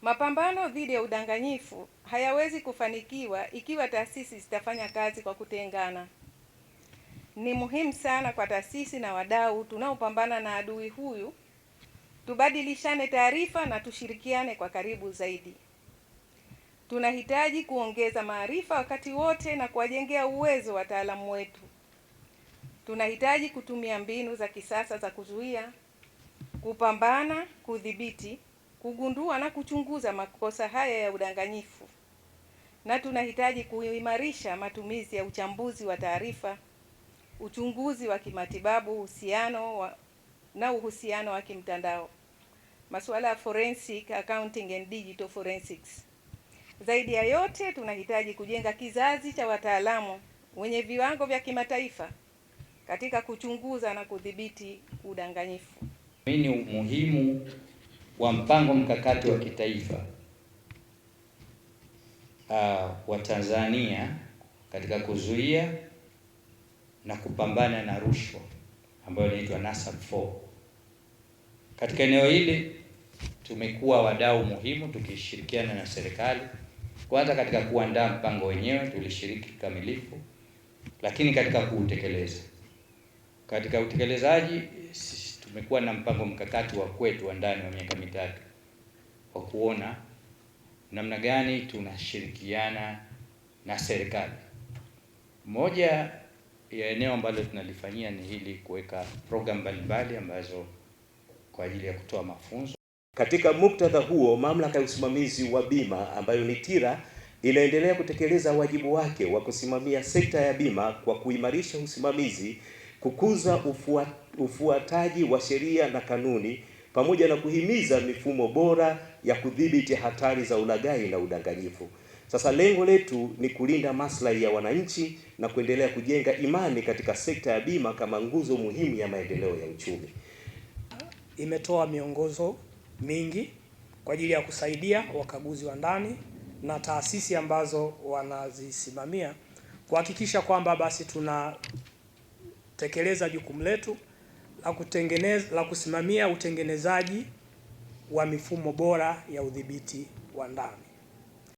Mapambano dhidi ya udanganyifu hayawezi kufanikiwa ikiwa taasisi zitafanya kazi kwa kutengana. Ni muhimu sana kwa taasisi na wadau tunaopambana na adui huyu tubadilishane taarifa na tushirikiane kwa karibu zaidi. Tunahitaji kuongeza maarifa wakati wote na kuwajengea uwezo wataalamu wetu. Tunahitaji kutumia mbinu za kisasa za kuzuia, kupambana, kudhibiti, kugundua na kuchunguza makosa haya ya udanganyifu. Na tunahitaji kuimarisha matumizi ya uchambuzi wa taarifa, uchunguzi wa kimatibabu, uhusiano wa kimtandao, masuala ya forensic accounting and digital forensics. Zaidi ya yote, tunahitaji kujenga kizazi cha wataalamu wenye viwango vya kimataifa katika kuchunguza na kudhibiti udanganyifu. Ni umuhimu wa mpango mkakati wa kitaifa wa Tanzania katika kuzuia na kupambana na rushwa ambayo inaitwa NASAP4. Katika eneo hili tumekuwa wadau muhimu tukishirikiana na serikali. Kwanza katika kuandaa mpango wenyewe tulishiriki kikamilifu, lakini katika kuutekeleza. Katika utekelezaji tumekuwa na mpango mkakati wa kwetu wa ndani wa miaka mitatu kwa kuona namna gani tunashirikiana na serikali. Moja ya eneo ambalo tunalifanyia ni hili, kuweka program mbalimbali ambazo kwa ajili ya kutoa mafunzo. Katika muktadha huo, mamlaka ya usimamizi wa bima ambayo ni TIRA inaendelea kutekeleza wajibu wake wa kusimamia sekta ya bima kwa kuimarisha usimamizi, kukuza ufuataji wa sheria na kanuni, pamoja na kuhimiza mifumo bora ya kudhibiti hatari za ulaghai na udanganyifu. Sasa lengo letu ni kulinda maslahi ya wananchi na kuendelea kujenga imani katika sekta ya bima kama nguzo muhimu ya maendeleo ya uchumi. Imetoa miongozo mingi kwa ajili ya kusaidia wakaguzi wa ndani na taasisi ambazo wanazisimamia kuhakikisha kwamba basi tunatekeleza jukumu letu la kusimamia utengenezaji wa mifumo bora ya udhibiti wa ndani.